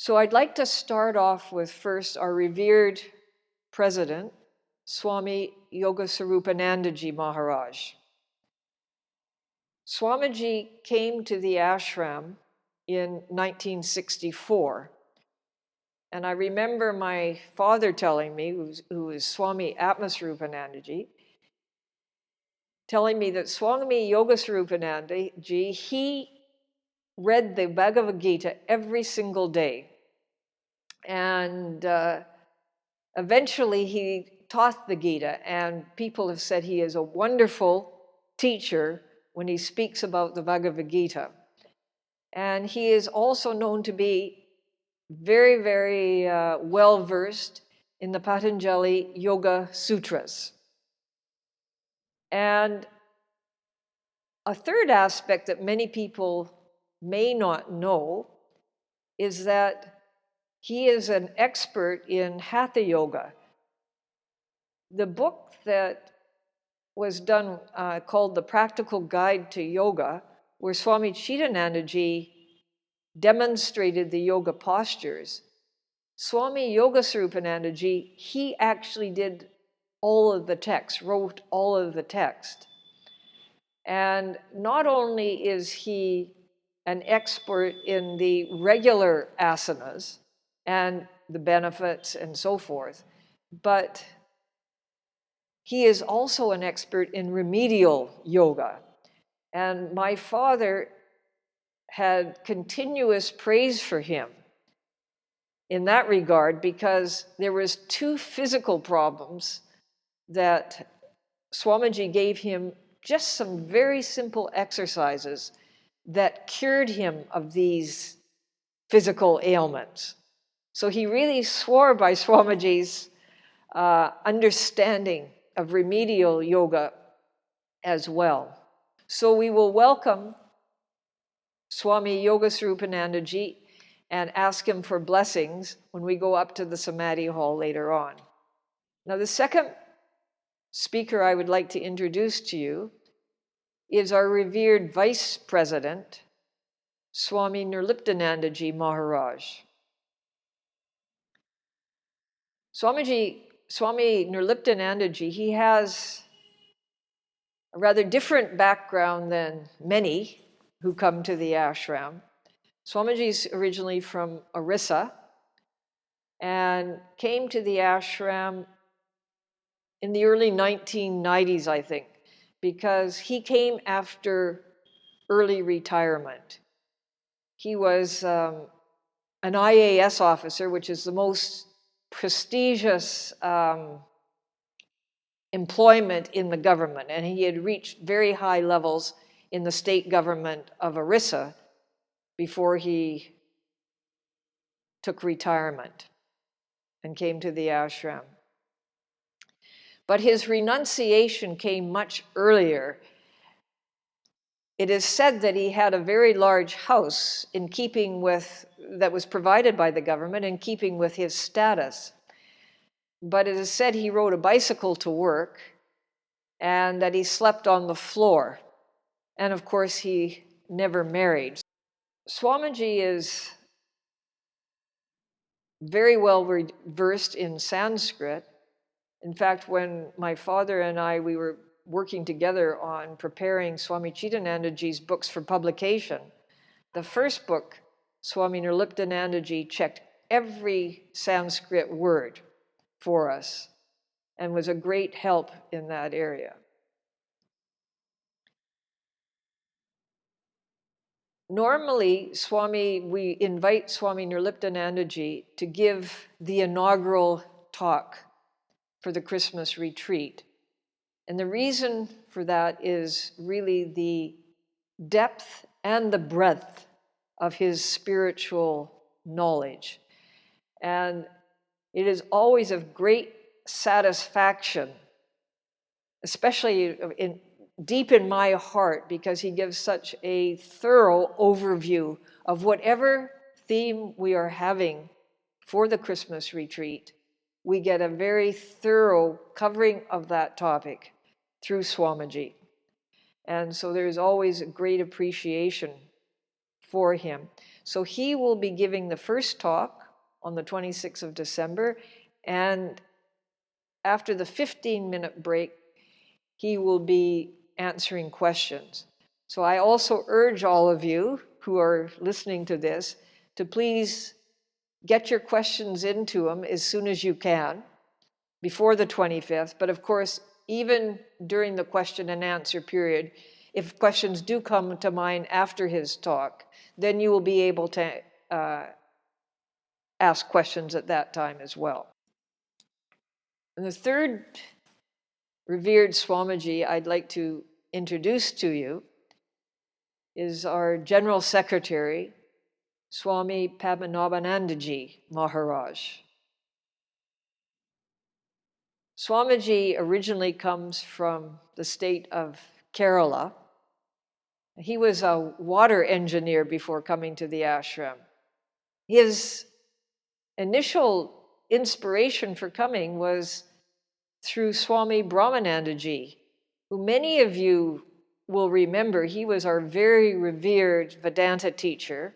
So I'd like to start off with first our revered president, Swami Yogasarupanandaji Maharaj. Swamiji came to the ashram in 1964. And I remember my father telling me, who was Swami Atmasarupanandaji, telling me that Swami Yogasarupanandaji, he read the Bhagavad Gita every single day. And eventually he taught the Gita, and people have said he is a wonderful teacher when he speaks about the Bhagavad Gita. And he is also known to be very, very well-versed in the Patanjali Yoga Sutras. And a third aspect that many people may not know is that he is an expert in Hatha Yoga. The book that was done called The Practical Guide to Yoga, where Swami Chidanandaji demonstrated the yoga postures, Swami Yogasarupanandaji, he actually did all of the text, wrote all of the text. And not only is he an expert in the regular asanas and the benefits and so forth, but he is also an expert in remedial yoga. And my father had continuous praise for him in that regard, because there was 2 physical problems that Swamiji gave him just some very simple exercises that cured him of these physical ailments. So he really swore by Swamiji's understanding of remedial yoga as well. So we will welcome Swami Yogasarupanandaji and ask him for blessings when we go up to the Samadhi Hall later on. Now, the second speaker I would like to introduce to you is our revered Vice President, Swami Nirliptanandaji Maharaj. Swami Nirliptanandaji, he has a rather different background than many who come to the ashram. Swamiji's originally from Orissa and came to the ashram in the early 1990s, I think, because he came after early retirement. He was an IAS officer, which is the most prestigious employment in the government, and he had reached very high levels in the state government of Orissa before he took retirement and came to the ashram. But his renunciation came much earlier. It is said that he had a very large house in keeping with, that was provided by the government, in keeping with his status. But it is said he rode a bicycle to work and that he slept on the floor. And of course, he never married. Swamiji is very well versed in Sanskrit. In fact, when my father and I, we were working together on preparing Swami Chidanandaji's books for publication, the first book, Swami Nirliptanandaji checked every Sanskrit word for us and was a great help in that area. Normally, we invite Swami Nirliptanandaji to give the inaugural talk for the Christmas retreat. And the reason for that is really the depth and the breadth of his spiritual knowledge. And it is always of great satisfaction, especially deep in my heart, because he gives such a thorough overview of whatever theme we are having for the Christmas retreat. We get a very thorough covering of that topic through Swamiji. And so there's always a great appreciation for him. So he will be giving the first talk on the 26th of December, and after the 15-minute break, he will be answering questions. So I also urge all of you who are listening to this to please get your questions into him as soon as you can before the 25th. But of course, even during the question and answer period, if questions do come to mind after his talk, then you will be able to ask questions at that time as well. And the third revered Swamiji I'd like to introduce to you is our General Secretary, Swami Padmanabhanandaji Maharaj. Swamiji originally comes from the state of Kerala. He was a water engineer before coming to the ashram. His initial inspiration for coming was through Swami Brahmanandaji, who many of you will remember. He was our very revered Vedanta teacher,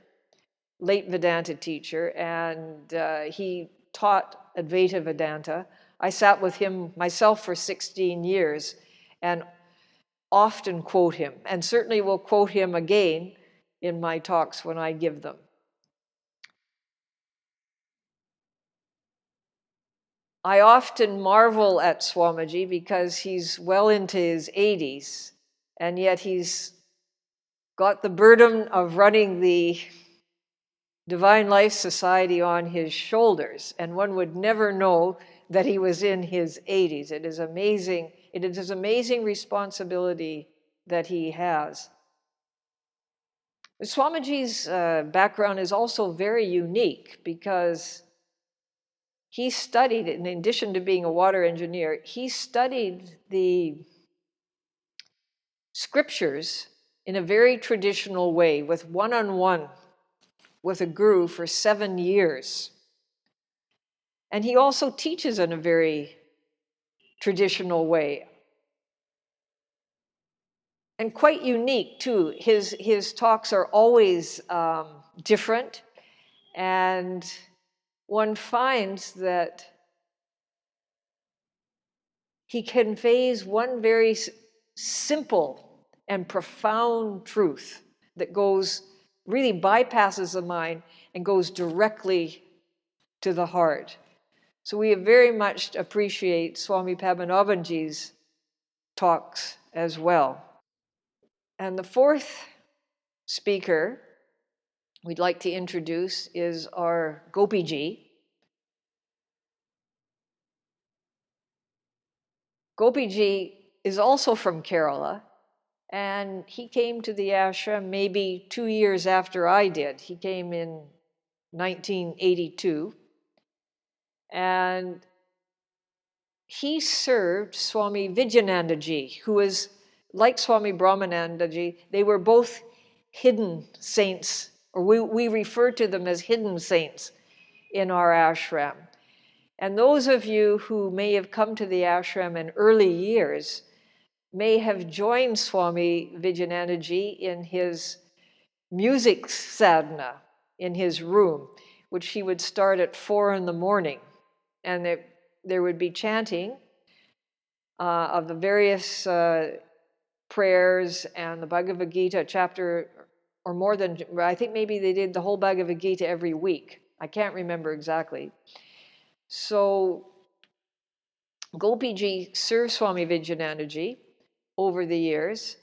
late Vedanta teacher, and he taught Advaita Vedanta. I sat with him myself for 16 years and often quote him, and certainly will quote him again in my talks when I give them. I often marvel at Swamiji because he's well into his 80s, and yet he's got the burden of running the Divine Life Society on his shoulders, and one would never know that he was in his 80s. It is amazing. It is amazing responsibility that he has. Swamiji's background is also very unique because he studied, in addition to being a water engineer, he studied the scriptures in a very traditional way, with one-on-one with a guru for 7 years. And he also teaches in a very traditional way. And quite unique, too. His talks are always different, and one finds that he conveys one very simple and profound truth that really bypasses the mind and goes directly to the heart. So we very much appreciate Swami Padmanabhanji's talks as well. And the fourth speaker we'd like to introduce is our Gopiji. Gopiji is also from Kerala, and he came to the ashram maybe 2 years after I did. He came in 1982, and he served Swami Vijayanandaji, who is like Swami Brahmanandaji. They were both hidden saints, or we refer to them as hidden saints in our ashram. And those of you who may have come to the ashram in early years may have joined Swami Vijayanandaji in his music sadhana in his room, which he would start at 4 in.the morning. And there would be chanting of the various prayers and the Bhagavad Gita chapter, or more than, I think maybe they did the whole Bhagavad Gita every week. I can't remember exactly. So Gopiji served Swami Vijayanandaji over the years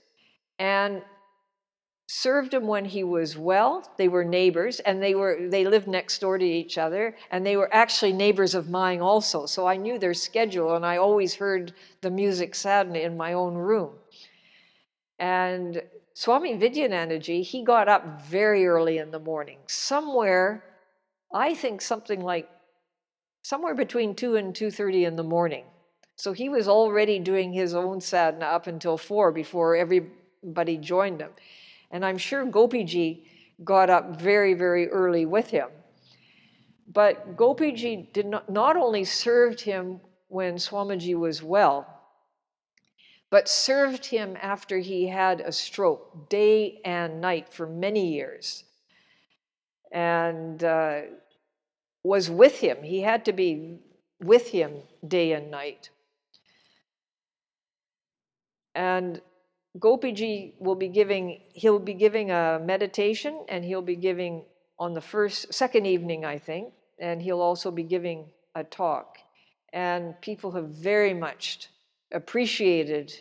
and served him when he was well. They were neighbors, and they lived next door to each other, and they were actually neighbors of mine also. So I knew their schedule, and I always heard the music sadhana in my own room. And Swami Vijayanandaji, he got up very early in the morning, I think somewhere between 2 and 2:30 in the morning. So he was already doing his own sadhana up until 4 before everybody joined him. And I'm sure Gopiji got up very, very early with him. But Gopiji did not only served him when Swamiji was well, but served him after he had a stroke, day and night for many years. and was with him. He had to be with him day and night. And Gopiji he'll be giving a meditation, and he'll be giving on the second evening, I think, and he'll also be giving a talk. And people have very much appreciated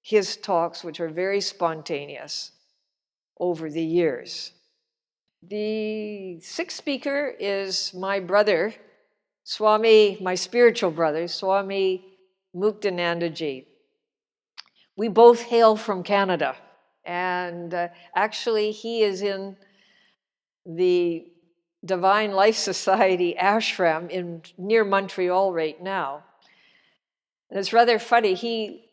his talks, which are very spontaneous over the years. The sixth speaker is my brother, my spiritual brother, Swami Muktanandaji. We both hail from Canada, and actually he is in the Divine Life Society ashram near Montreal right now. And it's rather funny, he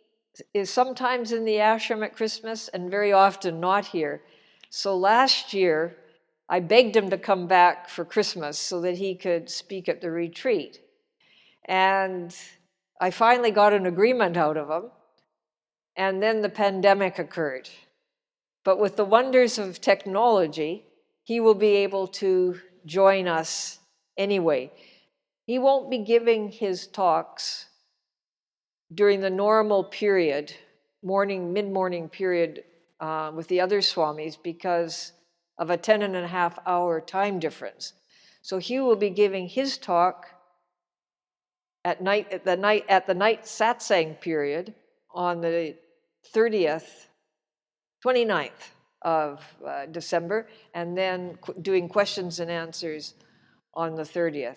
is sometimes in the ashram at Christmas and very often not here. So last year, I begged him to come back for Christmas so that he could speak at the retreat. And I finally got an agreement out of him. And then the pandemic occurred. But with the wonders of technology, he will be able to join us anyway. He won't be giving his talks during the normal period, mid-morning period with the other Swamis because of a 10.5-hour time difference. So he will be giving his talk at the night satsang period on the 29th of December, and then doing questions and answers on the 30th.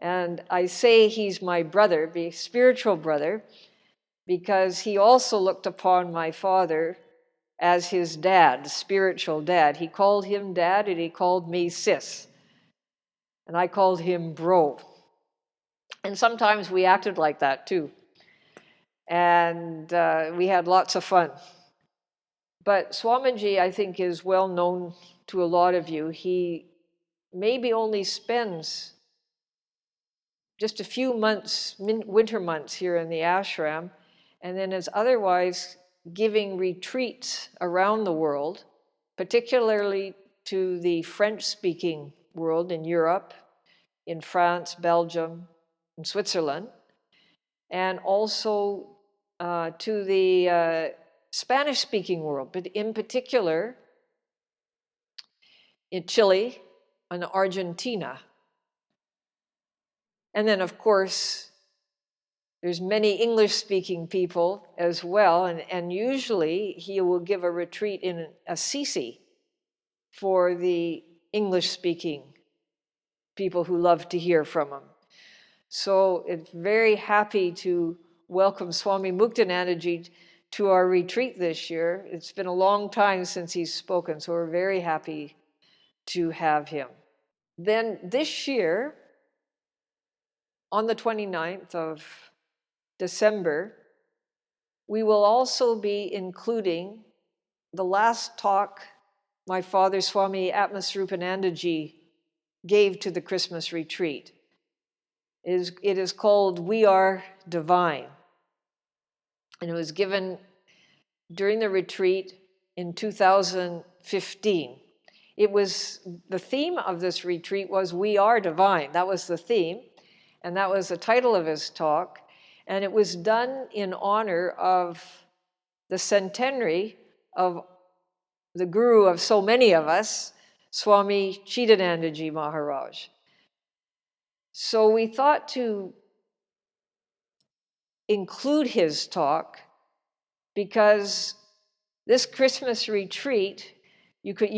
And I say he's my brother, spiritual brother, because he also looked upon my father as his dad, spiritual dad. He called him dad and he called me sis. And I called him bro. And sometimes we acted like that too. And we had lots of fun. But Swamiji, I think, is well known to a lot of you. He maybe only spends just a few months, winter months here in the ashram, and then is otherwise giving retreats around the world, particularly to the French-speaking world in Europe, in France, Belgium, and Switzerland, and also to the Spanish-speaking world, but in particular in Chile and Argentina. And then, of course, there's many English-speaking people as well, and usually he will give a retreat in Assisi for the English-speaking people who love to hear from him. So it's very happy to welcome Swami Muktanandaji to our retreat this year. It's been a long time since he's spoken, so we're very happy to have him. Then this year, on the 29th of December, we will also be including the last talk my father, Swami Atmasrupanandaji, gave to the Christmas retreat. It is called We Are Divine. And it was given during the retreat in 2015. The theme of this retreat was We Are Divine. That was the theme, and that was the title of his talk. And it was done in honor of the centenary of the guru of so many of us, Swami Chidanandaji Maharaj. So we thought to include his talk because this Christmas retreat, you could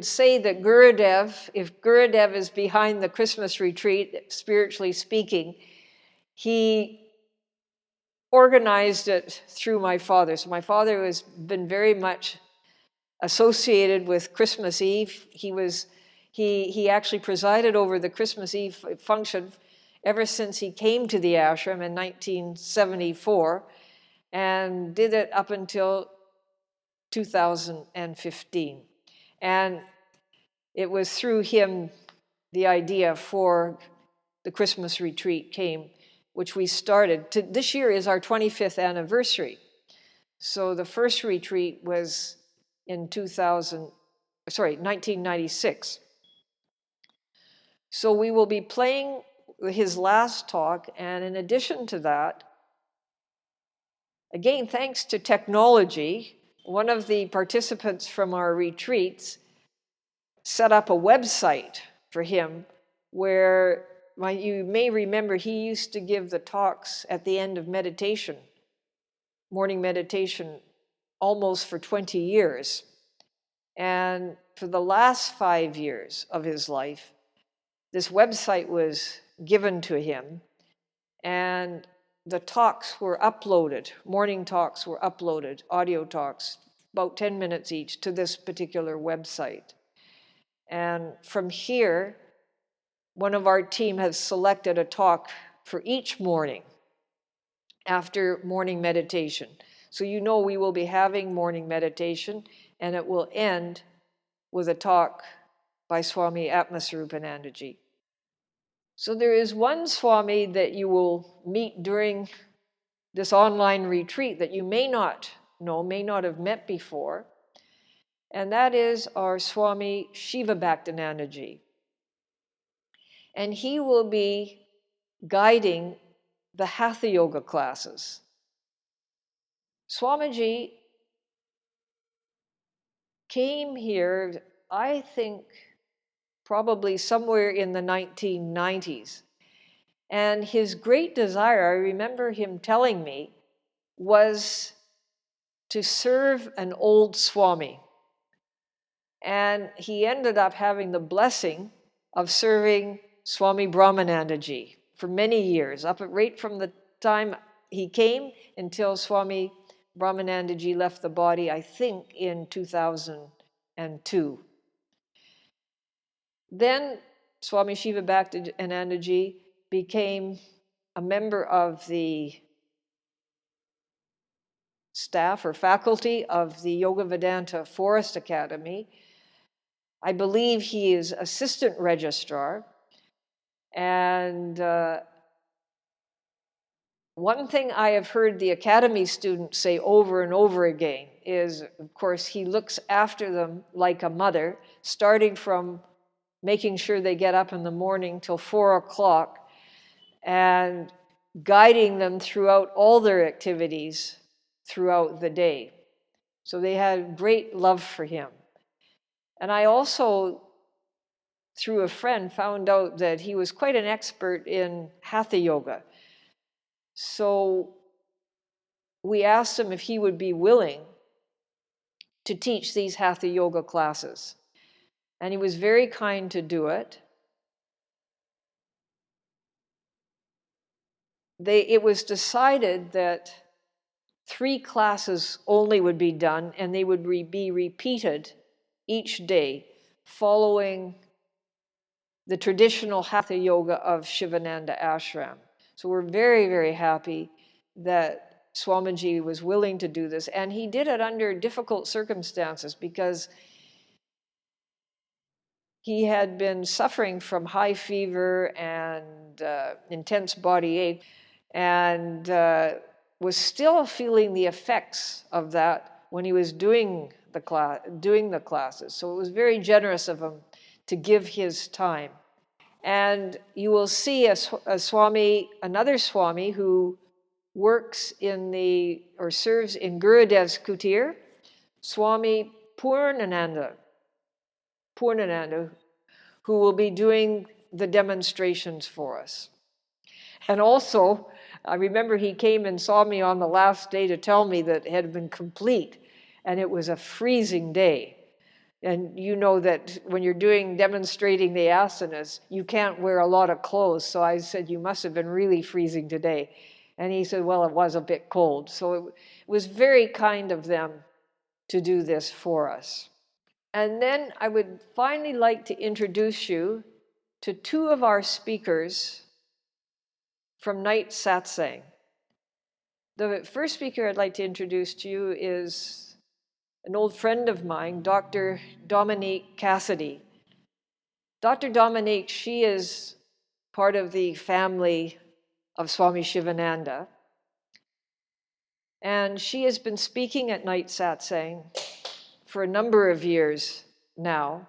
say that Gurudev, if Gurudev is behind the Christmas retreat, spiritually speaking, he organized it through my father. So my father has been very much associated with Christmas Eve. He actually presided over the Christmas Eve function ever since he came to the ashram in 1974, and did it up until 2015. And it was through him the idea for the Christmas retreat came, which we started. This year is our 25th anniversary. So the first retreat was in 1996. So we will be playing his last talk, and in addition to that, again, thanks to technology, one of the participants from our retreats set up a website for him where you may remember he used to give the talks at the end of meditation, morning meditation, almost for 20 years. And for the last 5 years of his life, this website was given to him, and the talks were uploaded, morning talks were uploaded, audio talks, about 10 minutes each, to this particular website. And from here, one of our team has selected a talk for each morning after morning meditation. So you know we will be having morning meditation, and it will end with a talk by Swami Atmasarupanandaji. So there is one Swami that you will meet during this online retreat that you may not know, may not have met before, and that is our Swami Shiva Bhaktanandaji. And he will be guiding the Hatha Yoga classes. Swamiji came here, I think, probably somewhere in the 1990s. And his great desire, I remember him telling me, was to serve an old Swami. And he ended up having the blessing of serving Swami Brahmanandaji for many years, right from the time he came until Swami Brahmanandaji left the body, I think, in 2002. Then Swami Shiva Bhaktanandaji became a member of the staff or faculty of the Yoga Vedanta Forest Academy. I believe he is assistant registrar. And one thing I have heard the academy students say over and over again is, of course, he looks after them like a mother, starting from making sure they get up in the morning till 4 o'clock and guiding them throughout all their activities throughout the day. So they had great love for him. And I also, through a friend, found out that he was quite an expert in Hatha Yoga. So we asked him if he would be willing to teach these Hatha Yoga classes. And he was very kind to do it. It was decided that 3 classes only would be done, and they would be repeated each day following the traditional Hatha Yoga of Shivananda Ashram. So we're very, very happy that Swamiji was willing to do this, and he did it under difficult circumstances because he had been suffering from high fever and intense body ache, and was still feeling the effects of that when he was doing the classes. So it was very generous of him to give his time. And you will see a Swami, another Swami who works or serves in Gurudev's kutir, Swami Purnananda, who will be doing the demonstrations for us. And also, I remember he came and saw me on the last day to tell me that it had been complete, and it was a freezing day. And you know that when you're demonstrating the asanas, you can't wear a lot of clothes. So I said, you must have been really freezing today. And he said, well, it was a bit cold. So it was very kind of them to do this for us. And then I would finally like to introduce you to 2 of our speakers from night satsang. The first speaker I'd like to introduce to you is an old friend of mine, Dr. Dominique Cassidy. Dr. Dominique, she is part of the family of Swami Shivananda. And she has been speaking at night satsang for a number of years now.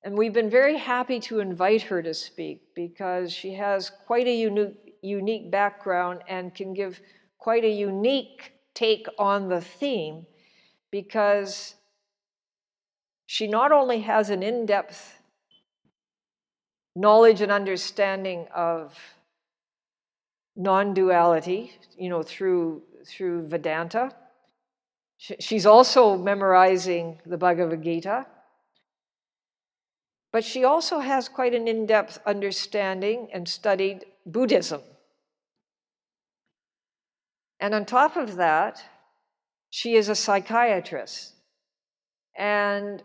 And we've been very happy to invite her to speak because she has quite a unique background and can give quite a unique take on the theme, because she not only has an in-depth knowledge and understanding of non-duality, through Vedanta. She's also memorizing the Bhagavad Gita, but she also has quite an in-depth understanding and studied Buddhism. And on top of that, she is a psychiatrist. And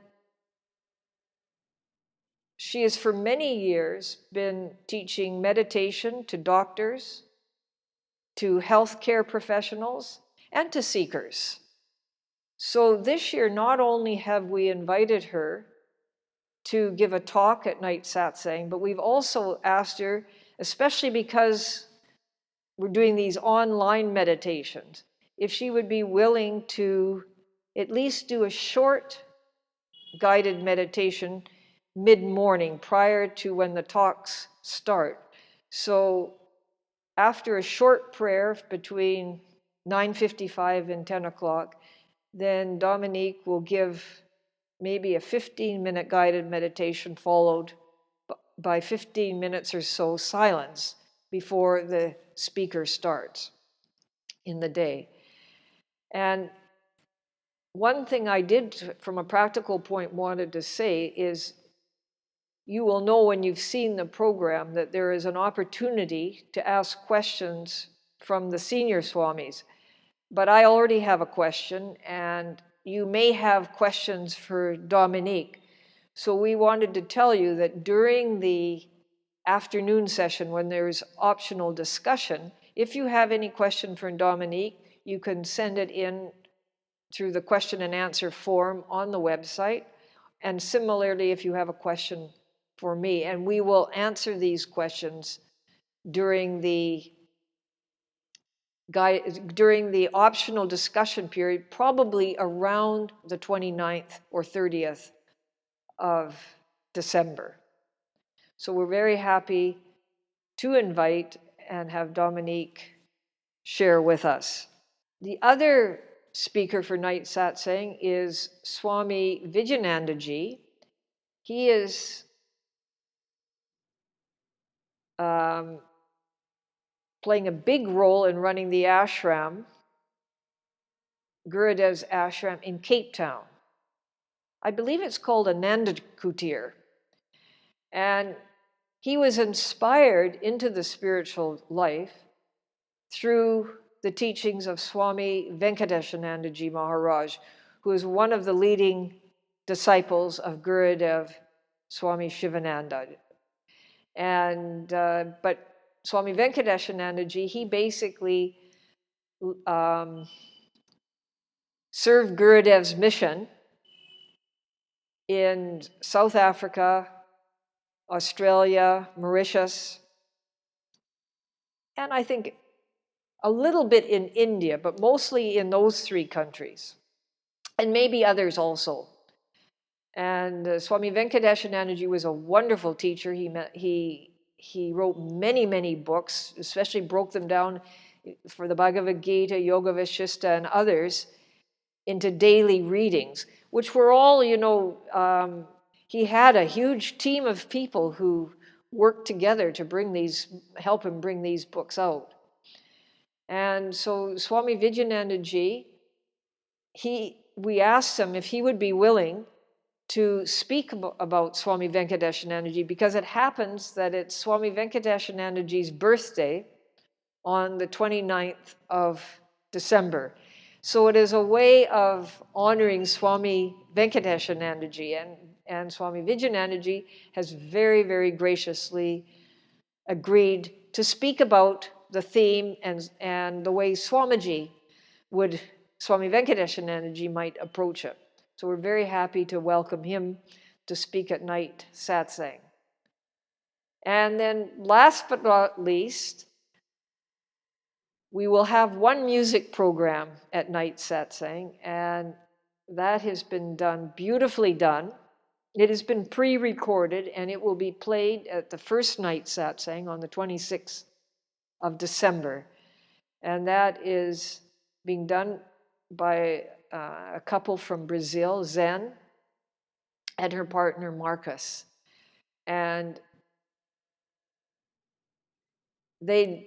she has for many years been teaching meditation to doctors, to healthcare professionals, and to seekers. So this year, not only have we invited her to give a talk at night satsang, but we've also asked her, especially because we're doing these online meditations, if she would be willing to at least do a short guided meditation mid-morning prior to when the talks start. So after a short prayer between 9:55 and 10 o'clock, then Dominique will give maybe a 15-minute guided meditation followed by 15 minutes or so silence before the speaker starts in the day. And one thing I did, from a practical point, wanted to say is, you will know when you've seen the program that there is an opportunity to ask questions from the senior Swamis. But I already have a question, and you may have questions for Dominique. So we wanted to tell you that during the afternoon session, when there's optional discussion, if you have any question for Dominique, you can send it in through the question and answer form on the website. And similarly, if you have a question for me, and we will answer these questions during the optional discussion period, probably around the 29th or 30th of December. So we're very happy to invite and have Dominique share with us. The other speaker for night satsang is Swami Vijayanandaji. He is playing a big role in running the ashram, Gurudev's ashram in Cape Town. I believe it's called Ananda Kutir. And he was inspired into the spiritual life through the teachings of Swami Venkateshanandaji Maharaj, who is one of the leading disciples of Gurudev Swami Shivananda. And but Swami Venkateshanandaji, he basically served Gurudev's mission in South Africa, Australia, Mauritius, and I think a little bit in India, but mostly in those three countries, and maybe others also. And Swami Venkateshanandaji was a wonderful teacher. He wrote many, many books, especially broke them down for the Bhagavad Gita, Yoga Vashishta, and others into daily readings, which were all, he had a huge team of people who worked together to help him bring these books out. And so Swami Vijayanandaji, we asked him if he would be willing to speak about Swami Venkateshanandaji, because it happens that it's Swami Venkateshanandaji's birthday on the 29th of December. So it is a way of honoring Swami Venkateshanandaji, and Swami Vijayanandaji has very, very graciously agreed to speak about the theme and the way Swami Venkateshanandaji might approach it. So we're very happy to welcome him to speak at night satsang. And then last but not least, we will have one music program at night satsang, and that has been done, beautifully done. It has been pre-recorded, and it will be played at the first night satsang on the 26th of December. And that is being done by a couple from Brazil, Zen, and her partner, Marcus. And they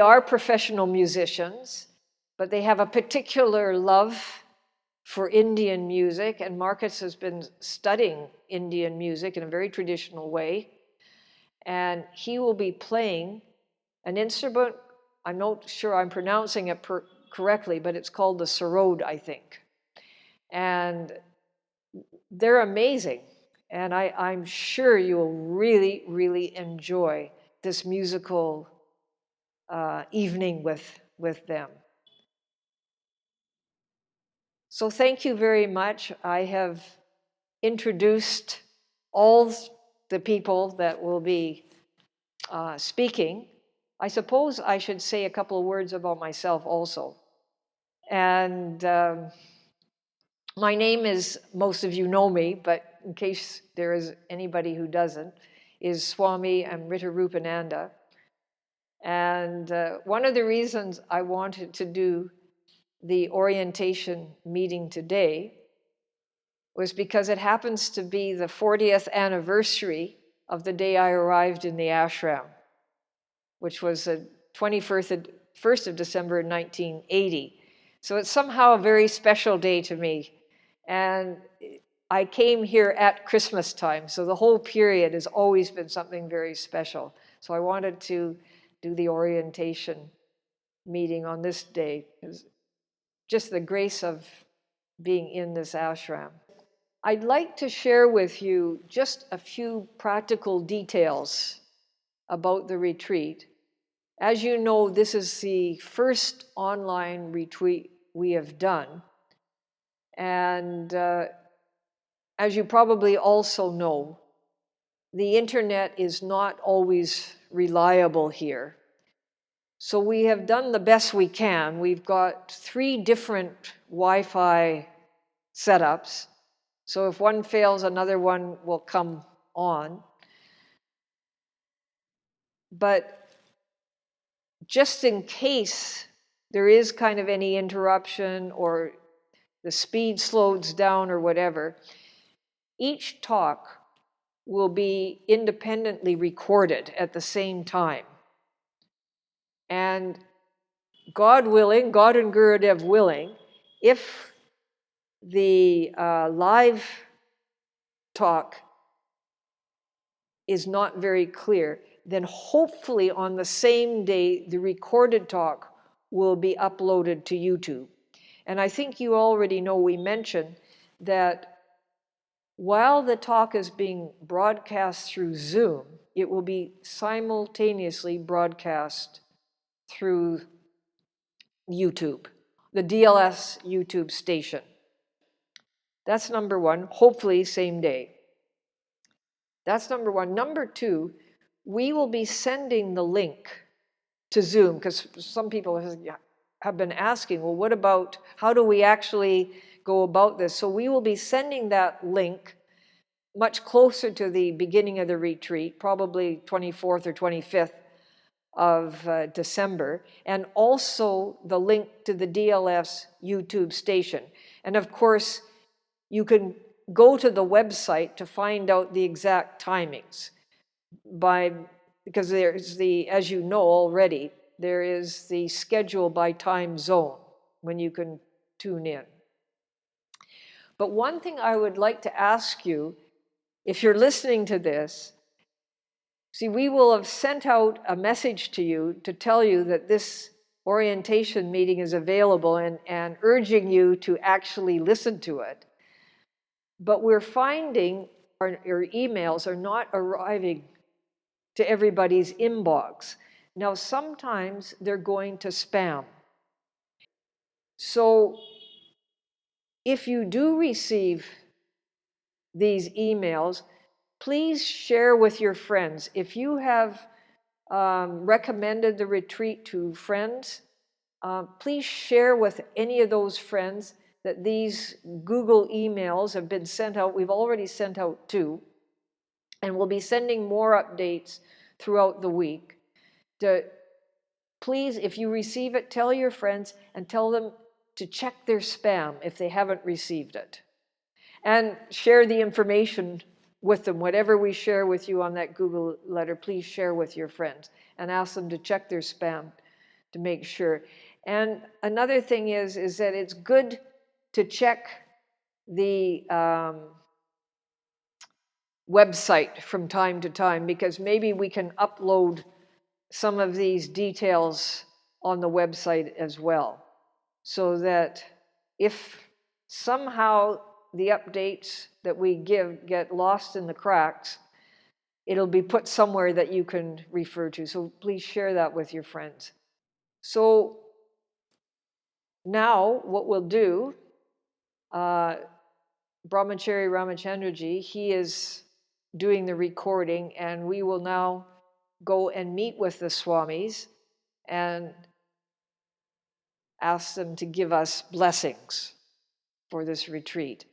are professional musicians, but they have a particular love for Indian music, and Marcus has been studying Indian music in a very traditional way. And he will be playing an instrument, I'm not sure I'm pronouncing it correctly, but it's called the sarod, I think. And they're amazing. And I'm sure you'll really, really enjoy this musical evening with them. So thank you very much. I have introduced all the people that will be speaking. I suppose I should say a couple of words about myself also. And my name is, most of you know me, but in case there is anybody who doesn't, is Swami Amritarupananda. And one of the reasons I wanted to do the orientation meeting today was because it happens to be the 40th anniversary of the day I arrived in the ashram, which was the 21st of December 1980. So it's somehow a very special day to me. And I came here at Christmas time, so the whole period has always been something very special. So I wanted to do the orientation meeting on this day. It was just the grace of being in this ashram. I'd like to share with you just a few practical details about the retreat. As you know, this is the first online retreat we have done. And as you probably also know, the internet is not always reliable here. So we have done the best we can. We've got 3 different Wi-Fi setups. So if one fails, another one will come on. But just in case there is kind of any interruption or the speed slows down or whatever, each talk will be independently recorded at the same time. And God willing, God and Gurudev willing, if the live talk is not very clear, then hopefully on the same day, the recorded talk will be uploaded to YouTube. And I think you already know we mentioned that while the talk is being broadcast through Zoom, it will be simultaneously broadcast through YouTube, the DLS YouTube station. That's number one, hopefully same day. That's number one. Number two, we will be sending the link to Zoom, because some people have been asking, well, what about, how do we actually go about this? So we will be sending that link much closer to the beginning of the retreat, probably 24th or 25th of December, and also the link to the DLS YouTube station. And of course, you can go to the website to find out the exact timings because there's as you know already, there is the schedule by time zone when you can tune in. But one thing I would like to ask you, if you're listening to this, see, we will have sent out a message to you to tell you that this orientation meeting is available and urging you to actually listen to it. But we're finding our emails are not arriving to everybody's inbox. Now, sometimes they're going to spam. So if you do receive these emails, please share with your friends. If you have recommended the retreat to friends, please share with any of those friends that these Google emails have been sent out. We've already sent out 2, and we'll be sending more updates throughout the week. Please, if you receive it, tell your friends and tell them to check their spam if they haven't received it. And share the information with them. Whatever we share with you on that Google letter, please share with your friends and ask them to check their spam to make sure. And another thing is that it's good to check the website from time to time, because maybe we can upload some of these details on the website as well, so that if somehow the updates that we give get lost in the cracks, it'll be put somewhere that you can refer to. So please share that with your friends. So now what we'll do, Brahmachari Ramachandraji, he is doing the recording, and we will now go and meet with the Swamis and ask them to give us blessings for this retreat.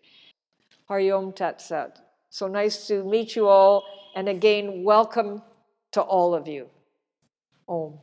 Hari Om Tat Sat. So nice to meet you all, and again, welcome to all of you. Om.